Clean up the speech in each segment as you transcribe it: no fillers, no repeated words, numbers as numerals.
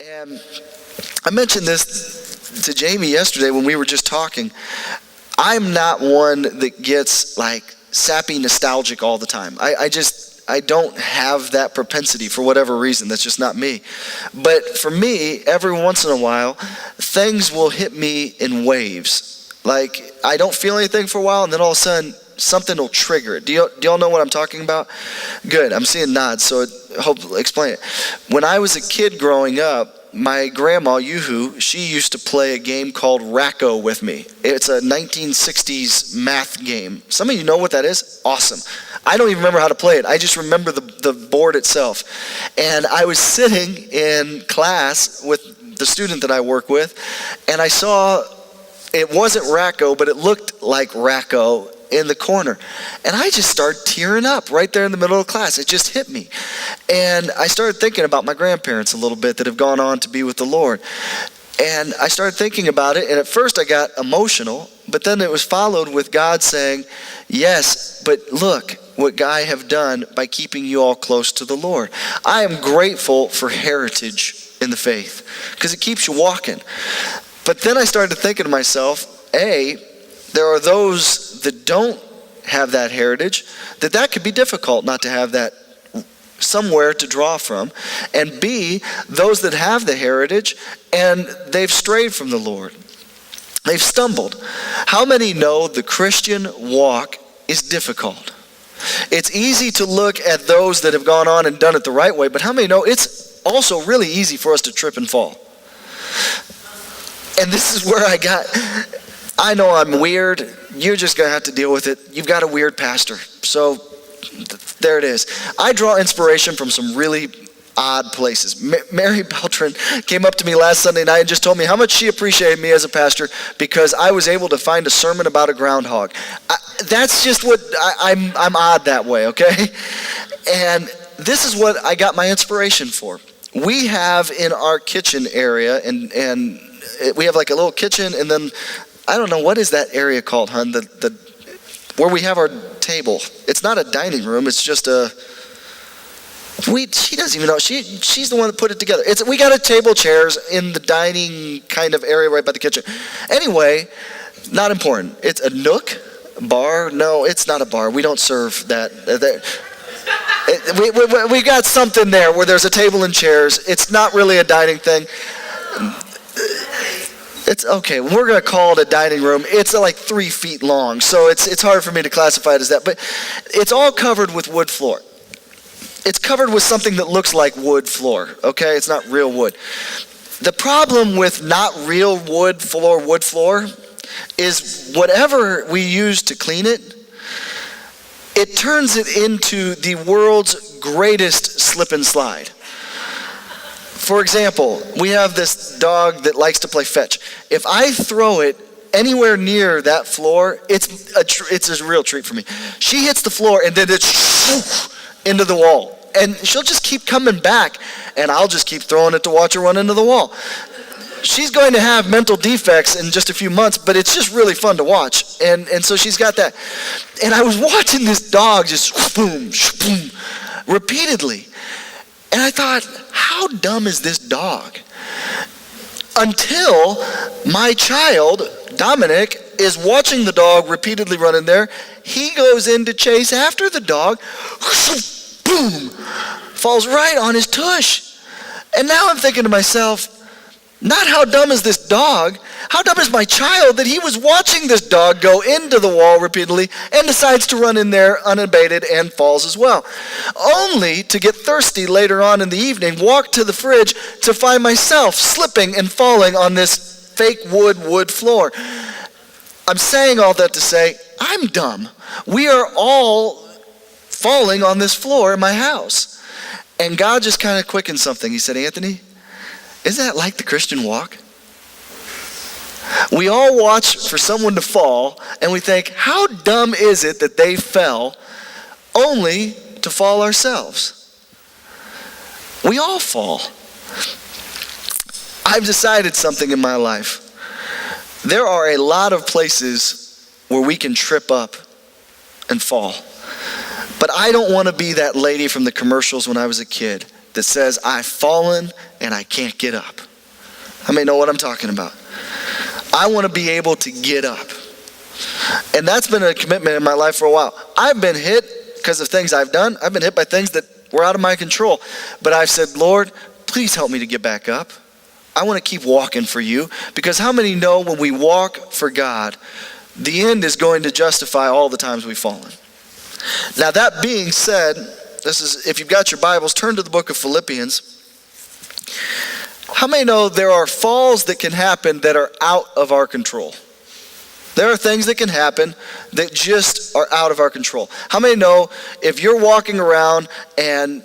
And I mentioned this to Jamie yesterday when we were just talking. I'm not one that gets like sappy nostalgic all the time. I don't have that propensity for whatever reason. That's just not me. But for me, every once in a while, things will hit me in waves. Like I don't feel anything for a while, and then all of a sudden something will trigger it. Do y'all know what I'm talking about? Good. I'm seeing nods, so I hope explain it. When I was a kid growing up, my grandma, Yuhu, she used to play a game called Racco with me. It's a 1960s math game. Some of you know what that is? Awesome. I don't even remember how to play it. I just remember the board itself. And I was sitting in class with the student that I work with, and I saw it wasn't Racco, but it looked like Racco in the corner. And I just started tearing up right there in the middle of class. It just hit me. And I started thinking about my grandparents a little bit that have gone on to be with the Lord. And I started thinking about it, and at first I got emotional, but then it was followed with God saying, yes, but look what I have done by keeping you all close to the Lord. I am grateful for heritage in the faith because it keeps you walking. But then I started thinking to myself, there are those that don't have that heritage, that could be difficult not to have that somewhere to draw from. And B, those that have the heritage and they've strayed from the Lord. They've stumbled. How many know the Christian walk is difficult? It's easy to look at those that have gone on and done it the right way, but how many know it's also really easy for us to trip and fall? And this is where I know I'm weird. You're just going to have to deal with it. You've got a weird pastor. So there it is. I draw inspiration from some really odd places. Mary Beltran came up to me last Sunday night and just told me how much she appreciated me as a pastor because I was able to find a sermon about a groundhog. That's just what, I'm odd that way, okay? And this is what I got my inspiration for. We have in our kitchen area, and we have like a little kitchen, and then I don't know, what is that area called, hon? Where we have our table. It's not a dining room. It's just she doesn't even know. She's the one that put it together. We got a table, chairs in the dining kind of area right by the kitchen. Anyway, not important. It's a nook, bar. No, it's not a bar. We don't serve that. We got something there where there's a table and chairs. It's not really a dining thing. It's okay. We're going to call it a dining room. It's like 3 feet long, so it's hard for me to classify it as that. But it's all covered with wood floor. It's covered with something that looks like wood floor, okay? It's not real wood. The problem with not real wood floor, is whatever we use to clean it, it turns it into the world's greatest slip and slide. For example, we have this dog that likes to play fetch. If I throw it anywhere near that floor, it's a real treat for me. She hits the floor and then it's into the wall. And she'll just keep coming back, and I'll just keep throwing it to watch her run into the wall. She's going to have mental defects in just a few months, but it's just really fun to watch. And so she's got that. And I was watching this dog just boom, boom, repeatedly. And I thought, how dumb is this dog? Until my child, Dominic, is watching the dog repeatedly run in there. He goes in to chase after the dog. Boom! Falls right on his tush. And now I'm thinking to myself, not how dumb is this dog, how dumb is my child that he was watching this dog go into the wall repeatedly and decides to run in there unabated and falls as well. Only to get thirsty later on in the evening, walk to the fridge to find myself slipping and falling on this fake wood floor. I'm saying all that to say, I'm dumb. We are all falling on this floor in my house. And God just kind of quickened something. He said, Anthony, isn't that like the Christian walk? We all watch for someone to fall, and we think, how dumb is it that they fell only to fall ourselves? We all fall. I've decided something in my life. There are a lot of places where we can trip up and fall. But I don't want to be that lady from the commercials when I was a kid that says, I've fallen and I can't get up. How many know what I'm talking about? I want to be able to get up. And that's been a commitment in my life for a while. I've been hit because of things I've done. I've been hit by things that were out of my control. But I've said, Lord, please help me to get back up. I want to keep walking for you. Because how many know when we walk for God, the end is going to justify all the times we've fallen? Now that being said, if you've got your Bibles, turn to the book of Philippians. How many know there are falls that can happen that are out of our control? There are things that can happen that just are out of our control. How many know if you're walking around and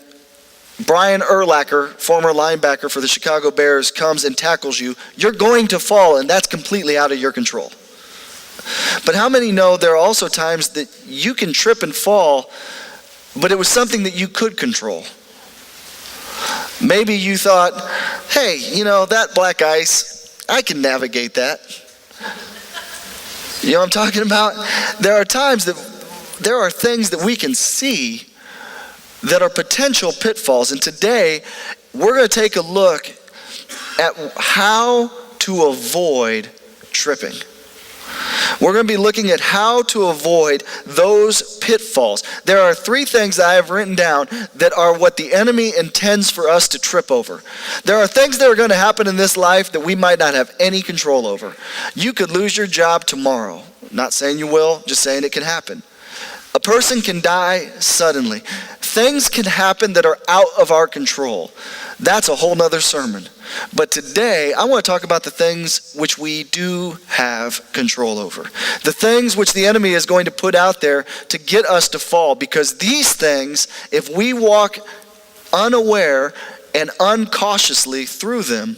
Brian Urlacher, former linebacker for the Chicago Bears, comes and tackles you, you're going to fall, and that's completely out of your control. But how many know there are also times that you can trip and fall, but it was something that you could control? Maybe you thought, hey, that black ice, I can navigate that. You know what I'm talking about? There are times that there are things that we can see that are potential pitfalls. And today, we're going to take a look at how to avoid tripping. We're going to be looking at how to avoid those pitfalls. There are 3 things that I have written down that are what the enemy intends for us to trip over. There are things that are going to happen in this life that we might not have any control over. You could lose your job tomorrow. Not saying you will, just saying it can happen. A person can die suddenly. Things can happen that are out of our control. That's a whole nother sermon. But today, I want to talk about the things which we do have control over. The things which the enemy is going to put out there to get us to fall. Because these things, if we walk unaware and uncautiously through them,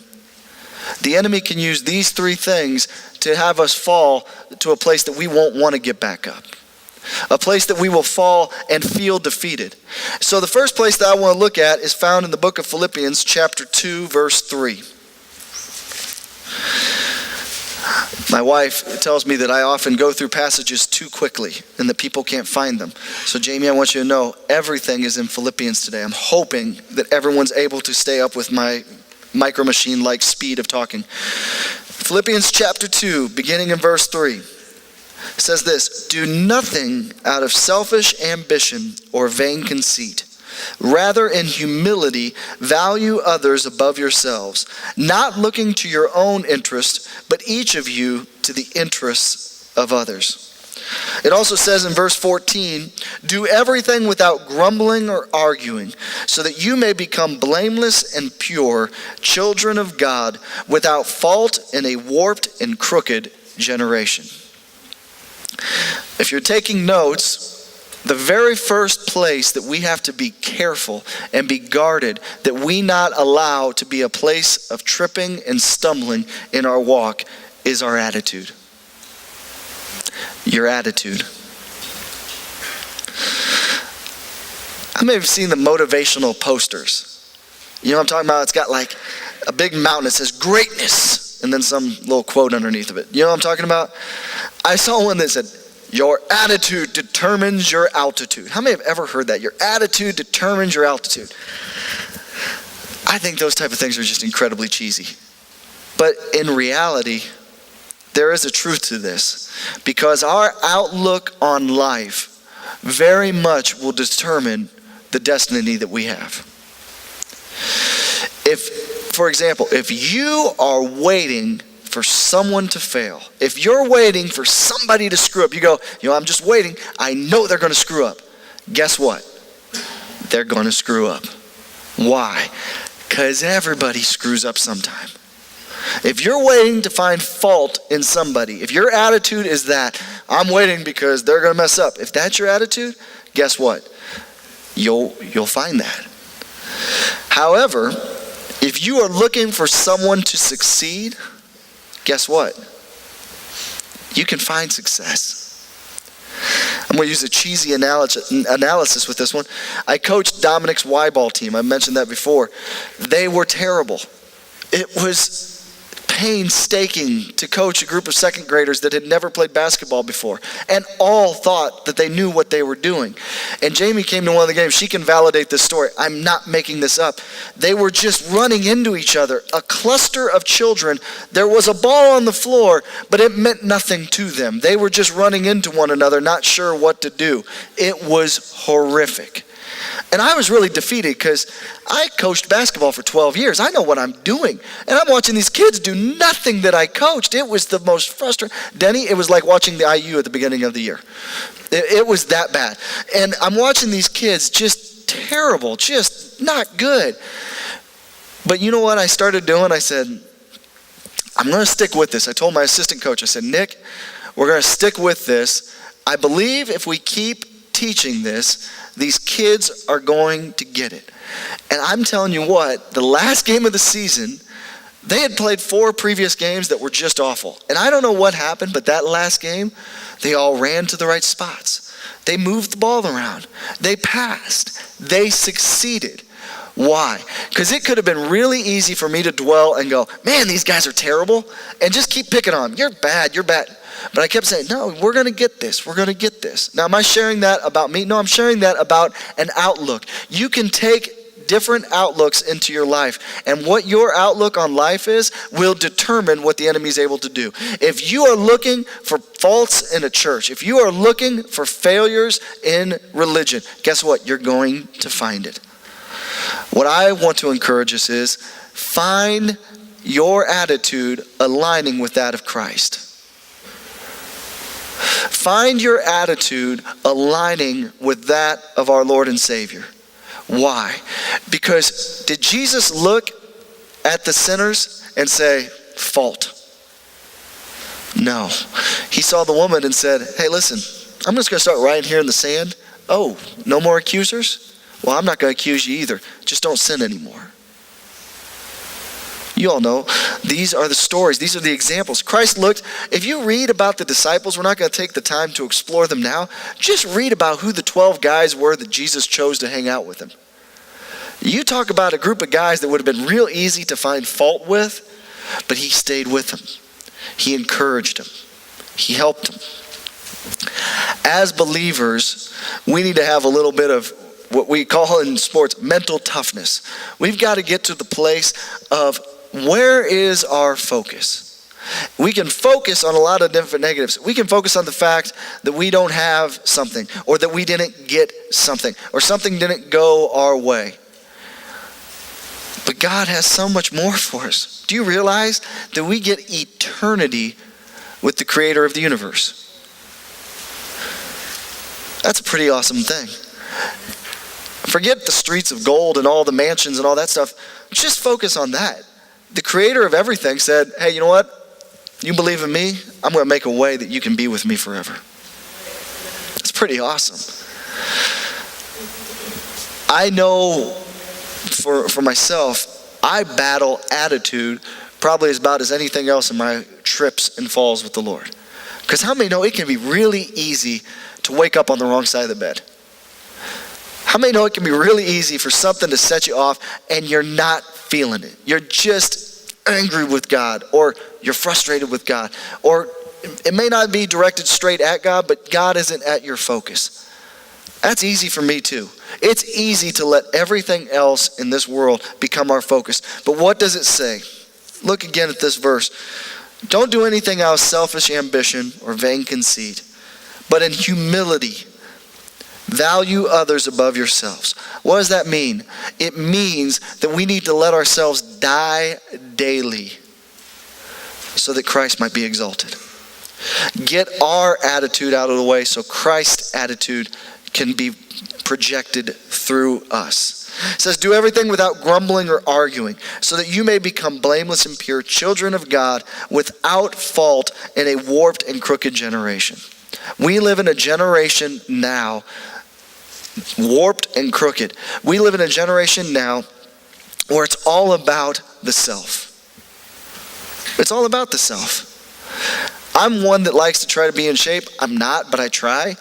the enemy can use these 3 things to have us fall to a place that we won't want to get back up. A place that we will fall and feel defeated. So the first place that I want to look at is found in the book of Philippians chapter 2, verse 3. My wife tells me that I often go through passages too quickly and that people can't find them. So Jamie, I want you to know everything is in Philippians today. I'm hoping that everyone's able to stay up with my micro machine-like speed of talking. Philippians chapter 2, beginning in verse 3. Says this, do nothing out of selfish ambition or vain conceit. Rather, in humility, value others above yourselves, not looking to your own interest, but each of you to the interests of others. It also says in verse 14, do everything without grumbling or arguing, so that you may become blameless and pure, children of God, without fault in a warped and crooked generation. If you're taking notes, the very first place that we have to be careful and be guarded, that we not allow to be a place of tripping and stumbling in our walk, is our attitude. Your attitude. I may have seen the motivational posters. You know what I'm talking about? It's got like a big mountain that says greatness and then some little quote underneath of it. You know what I'm talking about? I saw one that said, your attitude determines your altitude. How many have ever heard that? Your attitude determines your altitude. I think those type of things are just incredibly cheesy. But in reality, there is a truth to this. Because our outlook on life very much will determine the destiny that we have. For example, if you are waiting for someone to fail, if you're waiting for somebody to screw up, you go, I'm just waiting. I know they're going to screw up. Guess what? They're going to screw up. Why? Because everybody screws up sometime. If you're waiting to find fault in somebody, if your attitude is that, I'm waiting because they're going to mess up. If that's your attitude, guess what? You'll find that. However, if you are looking for someone to succeed, guess what? You can find success. I'm going to use a cheesy analysis with this one. I coached Dominic's Y-ball team. I mentioned that before. They were terrible. It was painstaking to coach a group of second graders that had never played basketball before and all thought that they knew what they were doing. And Jamie came to one of the games. She can validate this story. I'm not making this up. They were just running into each other, a cluster of children. There was a ball on the floor, but it meant nothing to them. They were just running into one another, not sure what to do. It was horrific. And I was really defeated because I coached basketball for 12 years. I know what I'm doing. And I'm watching these kids do nothing that I coached. It was the most frustrating. Denny, it was like watching the IU at the beginning of the year. It was that bad. And I'm watching these kids just terrible, just not good. But you know what I started doing? I said, I'm going to stick with this. I told my assistant coach, I said, Nick, we're going to stick with this. I believe if we keep teaching this, these kids are going to get it. And I'm telling you what, the last game of the season, they had played 4 previous games that were just awful. And I don't know what happened, but that last game, they all ran to the right spots. They moved the ball around. They passed. They succeeded. Why? Because it could have been really easy for me to dwell and go, man, these guys are terrible, and just keep picking on them. You're bad, you're bad. But I kept saying, no, we're going to get this. We're going to get this. Now, am I sharing that about me? No, I'm sharing that about an outlook. You can take different outlooks into your life, and what your outlook on life is will determine what the enemy is able to do. If you are looking for faults in a church, if you are looking for failures in religion, guess what? You're going to find it. What I want to encourage us is find your attitude aligning with that of Christ. Find your attitude aligning with that of our Lord and Savior. Why? Because did Jesus look at the sinners and say, fault? No. He saw the woman and said, hey, listen, I'm just going to start right here in the sand. Oh, no more accusers? Well, I'm not going to accuse you either. Just don't sin anymore. You all know, these are the stories. These are the examples. Christ looked, if you read about the disciples, we're not going to take the time to explore them now. Just read about who the 12 guys were that Jesus chose to hang out with him. You talk about a group of guys that would have been real easy to find fault with, but he stayed with them. He encouraged them. He helped them. As believers, we need to have a little bit of what we call in sports mental toughness. We've got to get to the place of where is our focus? We can focus on a lot of different negatives. We can focus on the fact that we don't have something, or that we didn't get something, or something didn't go our way. But God has so much more for us. Do you realize that we get eternity with the creator of the universe? That's a pretty awesome thing. Forget the streets of gold and all the mansions and all that stuff. Just focus on that. The creator of everything said, hey, you know what? You believe in me? I'm going to make a way that you can be with me forever. It's pretty awesome. I know for myself, I battle attitude probably as about as anything else in my trips and falls with the Lord. Because how many know it can be really easy to wake up on the wrong side of the bed? How many know it can be really easy for something to set you off and you're not feeling it? You're just angry with God, or you're frustrated with God, or it may not be directed straight at God, but God isn't at your focus. That's easy for me too. It's easy to let everything else in this world become our focus. But what does it say? Look again at this verse. Don't do anything out of selfish ambition or vain conceit, but in humility, value others above yourselves. What does that mean? It means that we need to let ourselves die daily so that Christ might be exalted. Get our attitude out of the way so Christ's attitude can be projected through us. It says, do everything without grumbling or arguing, so that you may become blameless and pure, children of God, without fault in a warped and crooked generation. We live in a generation now, warped and crooked. We live in a generation now where it's all about the self. It's all about the self. I'm one that likes to try to be in shape. I'm not, but I try.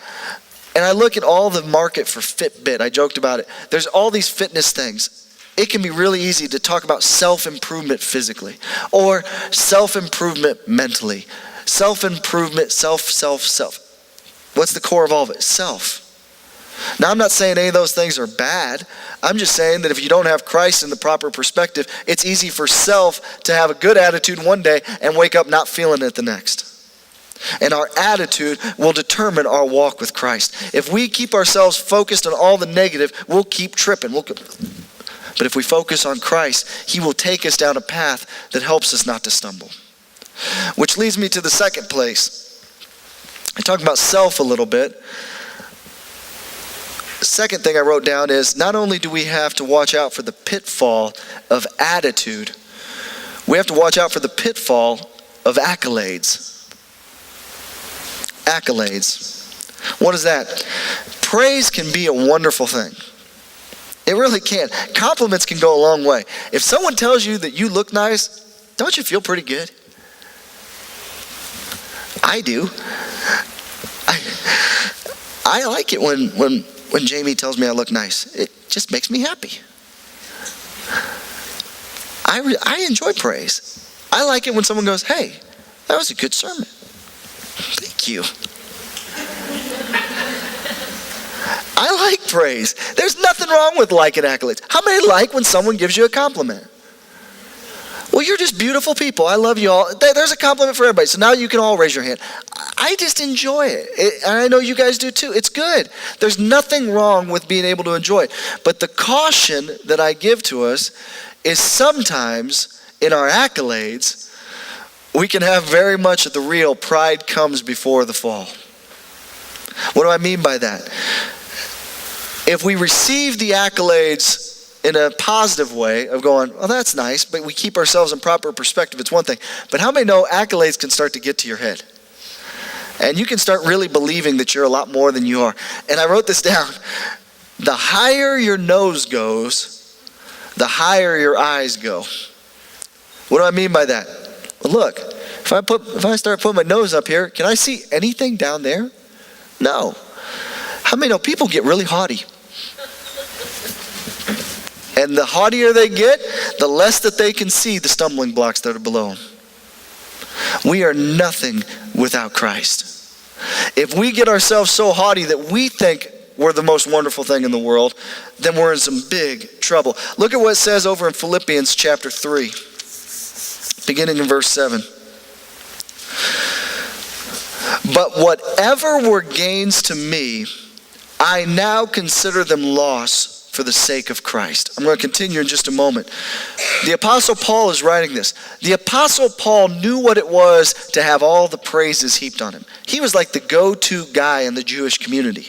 And I look at all the market for Fitbit. I joked about it. There's all these fitness things. it can be really easy to talk about self-improvement physically or self-improvement mentally. Self-improvement, self. What's the core of all of it? Self. Now, I'm not saying any of those things are bad. I'm just saying that if you don't have Christ in the proper perspective, it's easy for self to have a good attitude one day and wake up not feeling it the next. And our attitude will determine our walk with Christ. If we keep ourselves focused on all the negative, we'll keep tripping. But if we focus on Christ, he will take us down a path that helps us not to stumble. Which leads me to the second place. I talked about self a little bit. The second thing I wrote down is not only do we have to watch out for the pitfall of attitude, we have to watch out for the pitfall of accolades. Accolades. What is that? Praise can be a wonderful thing. It really can. Compliments can go a long way. If someone tells you that you look nice, don't you feel pretty good? I do. I like it when Jamie tells me I look nice. It just makes me happy. I enjoy praise. I like it when someone goes, hey, that was a good sermon. Thank you. I like praise. There's nothing wrong with liking accolades. How many like when someone gives you a compliment? Well, you're just beautiful people. I love you all. There's a compliment for everybody. So now you can all raise your hand. I just enjoy it. And I know you guys do too. It's good. There's nothing wrong with being able to enjoy it. But the caution that I give to us is sometimes in our accolades, we can have very much of the real pride comes before the fall. What do I mean by that? If we receive the accolades in a positive way of going, well, that's nice, but we keep ourselves in proper perspective, it's one thing. But how many know accolades can start to get to your head? And you can start really believing that you're a lot more than you are. And I wrote this down. The higher your nose goes, the higher your eyes go. What do I mean by that? Well, look, if I start putting my nose up here, can I see anything down there? No. How many know people get really haughty? And the haughtier they get, the less that they can see the stumbling blocks that are below them. We are nothing without Christ. If we get ourselves so haughty that we think we're the most wonderful thing in the world, then we're in some big trouble. Look at what it says over in Philippians chapter 3, beginning in verse 7. But whatever were gains to me, I now consider them loss for the sake of Christ. I'm going to continue in just a moment. The Apostle Paul is writing this. The Apostle Paul knew what it was to have all the praises heaped on him. He was like the go-to guy in the Jewish community.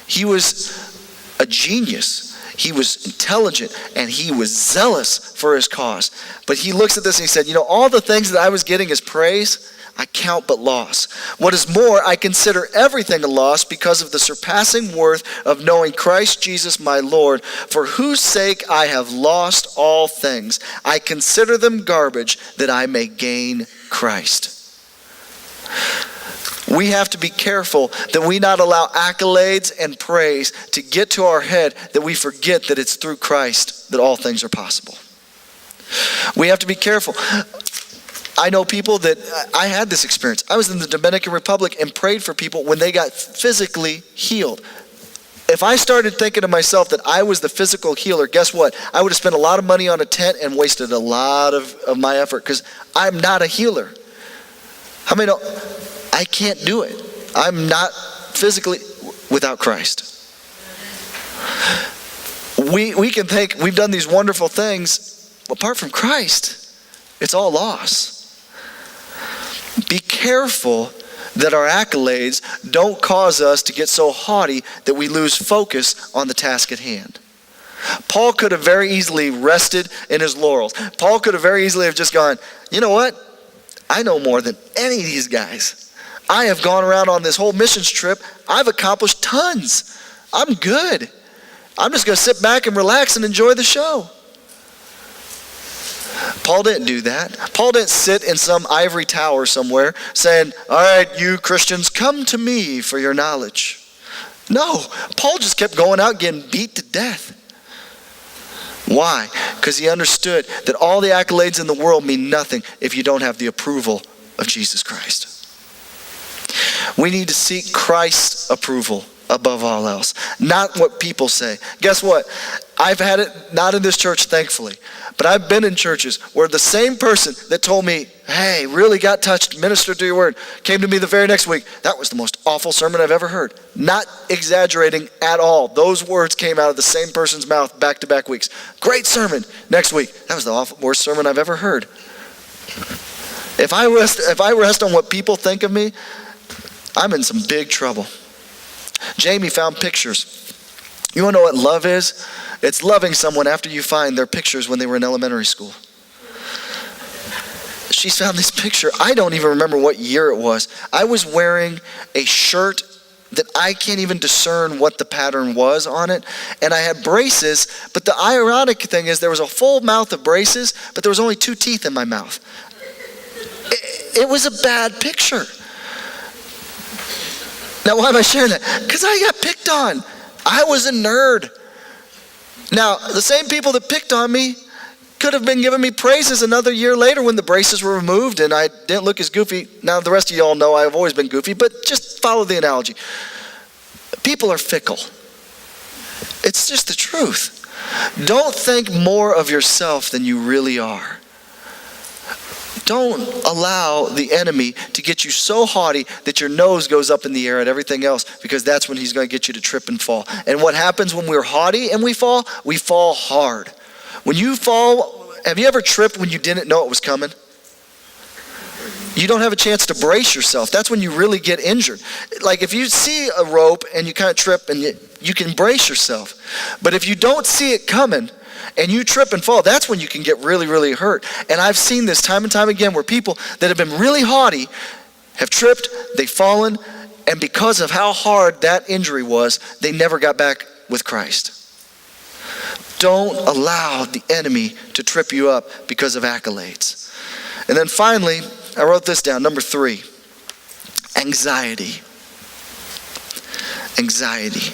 He was a genius. He was intelligent, and he was zealous for his cause. But he looks at this and he said, all the things that I was getting as praise, I count but loss. What is more, I consider everything a loss because of the surpassing worth of knowing Christ Jesus my Lord, for whose sake I have lost all things. I consider them garbage that I may gain Christ. We have to be careful that we not allow accolades and praise to get to our head, that we forget that it's through Christ that all things are possible. We have to be careful. I know people that, I had this experience. I was in the Dominican Republic and prayed for people when they got physically healed. If I started thinking to myself that I was the physical healer, guess what? I would have spent a lot of money on a tent and wasted a lot of my effort because I'm not a healer. How many know I can't do it? I'm not physically without Christ. We can think we've done these wonderful things. Apart from Christ, it's all loss. Be careful that our accolades don't cause us to get so haughty that we lose focus on the task at hand. Paul could have very easily rested in his laurels. Paul could have very easily have just gone, you know what? I know more than any of these guys. I have gone around on this whole missions trip. I've accomplished tons. I'm good. I'm just going to sit back and relax and enjoy the show. Paul didn't do that. Paul didn't sit in some ivory tower somewhere saying, all right, you Christians, come to me for your knowledge. No, Paul just kept going out getting beat to death. Why? Because he understood that all the accolades in the world mean nothing if you don't have the approval of Jesus Christ. We need to seek Christ's approval above all else, not what people say. Guess what? I've had it, not in this church, thankfully, but I've been in churches where the same person that told me, hey, really got touched, ministered to your word, came to me the very next week. That was the most awful sermon I've ever heard. Not exaggerating at all. Those words came out of the same person's mouth back-to-back weeks. Great sermon. Next week, that was the worst sermon I've ever heard. If I rest on what people think of me, I'm in some big trouble. Jamie found pictures. You want to know what love is? It's loving someone after you find their pictures when they were in elementary school. She's found this picture. I don't even remember what year it was. I was wearing a shirt that I can't even discern what the pattern was on it. And I had braces, but the ironic thing is there was a full mouth of braces, but there was only 2 teeth in my mouth. It was a bad picture. Now, why am I sharing that? Because I got picked on. I was a nerd. Now, the same people that picked on me could have been giving me praises another year later when the braces were removed and I didn't look as goofy. Now, the rest of you all know I've always been goofy, but just follow the analogy. People are fickle. It's just the truth. Don't think more of yourself than you really are. Don't allow the enemy to get you so haughty that your nose goes up in the air at everything else, because that's when he's going to get you to trip and fall. And what happens when we're haughty and we fall hard. When you fall, have you ever tripped when you didn't know it was coming? You don't have a chance to brace yourself. That's when you really get injured. Like if you see a rope and you kind of trip and you can brace yourself. But if you don't see it coming, and you trip and fall, that's when you can get really, really hurt. And I've seen this time and time again where people that have been really haughty have tripped, they've fallen, and because of how hard that injury was, they never got back with Christ. Don't allow the enemy to trip you up because of accolades. And then finally, I wrote this down, number 3, anxiety. Anxiety.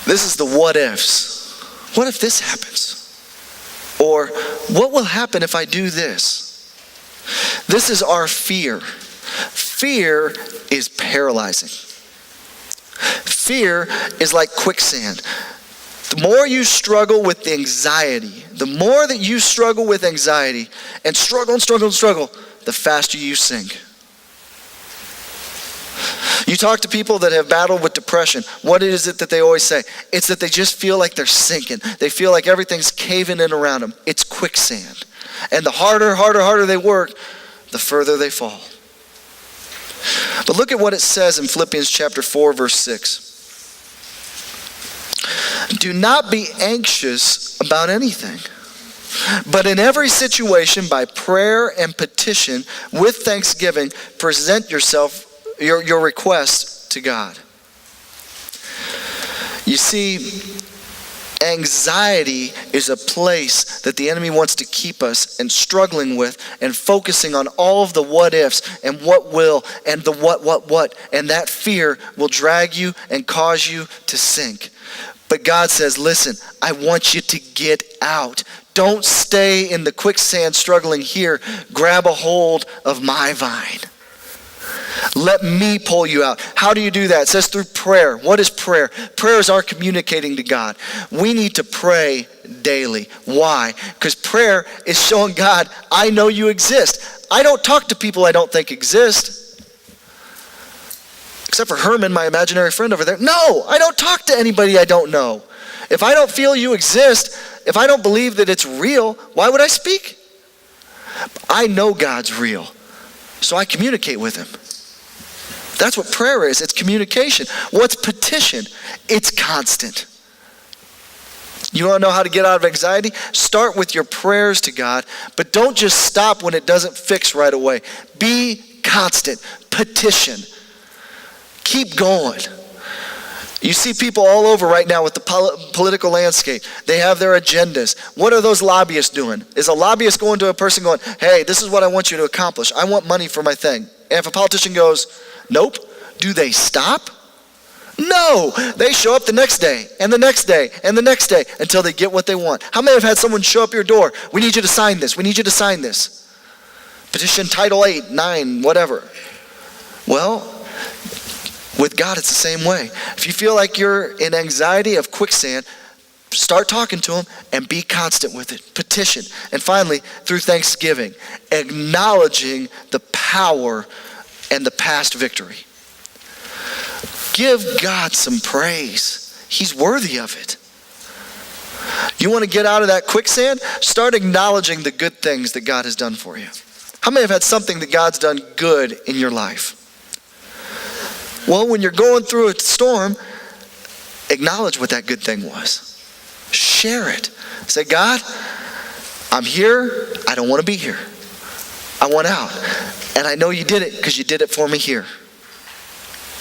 This is the what ifs. What if this happens? Or what will happen if I do this? This is our fear. Fear is paralyzing. Fear is like quicksand. The more you struggle with anxiety, the more that you struggle with anxiety and struggle, the faster you sink. You talk to people that have battled with depression. What is it that they always say? It's that they just feel like they're sinking. They feel like everything's caving in around them. It's quicksand. And the harder they work, the further they fall. But look at what it says in Philippians chapter 4, verse 6. Do not be anxious about anything, but in every situation, by prayer and petition, with thanksgiving, present your request to God. You see, anxiety is a place that the enemy wants to keep us and struggling with and focusing on all of the what ifs and what will and the what, and that fear will drag you and cause you to sink. But God says, listen, I want you to get out. Don't stay in the quicksand struggling here. Grab a hold of my vine. Let me pull you out. How do you do that? It says through prayer. What is prayer? Prayer is our communicating to God. We need to pray daily. Why? Because prayer is showing God, I know you exist. I don't talk to people I don't think exist. Except for Herman, my imaginary friend over there. No, I don't talk to anybody I don't know. If I don't feel you exist, if I don't believe that it's real, why would I speak? I know God's real, so I communicate with him. That's what prayer is. It's communication. What's petition? It's constant. You want to know how to get out of anxiety? Start with your prayers to God, but don't just stop when it doesn't fix right away. Be constant. Petition. Keep going. You see people all over right now with the political landscape. They have their agendas. What are those lobbyists doing? Is a lobbyist going to a person going, hey, this is what I want you to accomplish. I want money for my thing. And if a politician goes, nope, do they stop? No, they show up the next day and the next day and the next day until they get what they want. How many have had someone show up your door? We need you to sign this. We need you to sign this. Petition Title 8, 9, whatever. Well, with God, it's the same way. If you feel like you're in anxiety of quicksand, start talking to him and be constant with it. Petition. And finally, through thanksgiving, acknowledging the power and the past victory. Give God some praise. He's worthy of it. You want to get out of that quicksand? Start acknowledging the good things that God has done for you. How many have had something that God's done good in your life? Well, when you're going through a storm, acknowledge what that good thing was. Share it. Say, God, I'm here. I don't want to be here. I want out. And I know you did it because you did it for me here.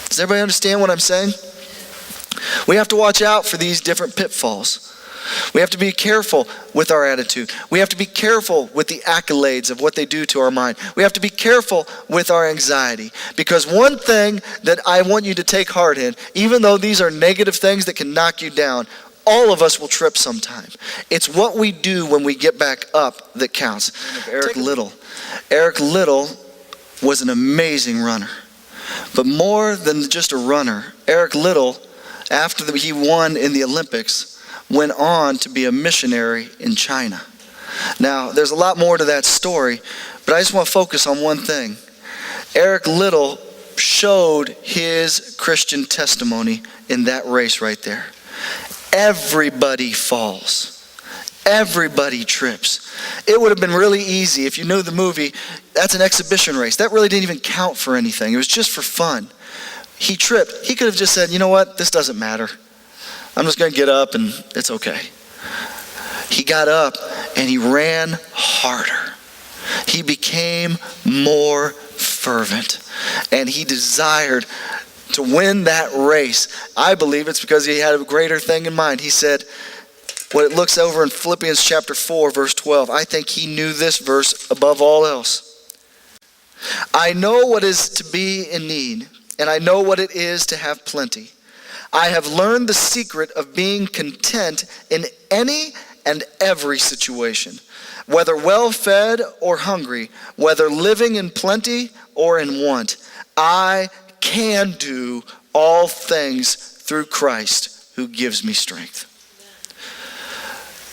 Does everybody understand what I'm saying? We have to watch out for these different pitfalls. We have to be careful with our attitude. We have to be careful with the accolades of what they do to our mind. We have to be careful with our anxiety. Because one thing that I want you to take heart in, even though these are negative things that can knock you down, all of us will trip sometime. It's what we do when we get back up that counts. Eric Little. Eric Little was an amazing runner. But more than just a runner, Eric Little, after he won in the Olympics, went on to be a missionary in China. Now, there's a lot more to that story, but I just want to focus on one thing. Eric Little showed his Christian testimony in that race right there. Everybody falls. Everybody trips. It would have been really easy if you knew the movie. That's an exhibition race. That really didn't even count for anything. It was just for fun. He tripped. He could have just said, you know what? This doesn't matter. I'm just going to get up and it's okay. He got up and he ran harder. He became more fervent. And he desired to win that race. I believe it's because he had a greater thing in mind. He said, what it looks over in Philippians chapter 4, verse 12, I think he knew this verse above all else. I know what is to be in need, and I know what it is to have plenty. I have learned the secret of being content in any and every situation, whether well-fed or hungry, whether living in plenty or in want. I can do all things through Christ who gives me strength.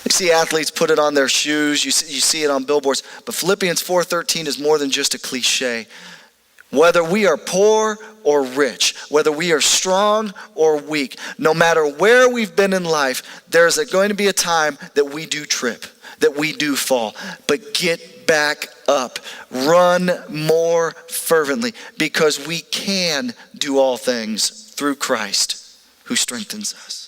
You see athletes put it on their shoes. You see it on billboards. But Philippians 4:13 is more than just a cliche. Whether we are poor or rich, whether we are strong or weak, no matter where we've been in life, there's going to be a time that we do trip, that we do fall. But get back up. Run more fervently, because we can do all things through Christ who strengthens us.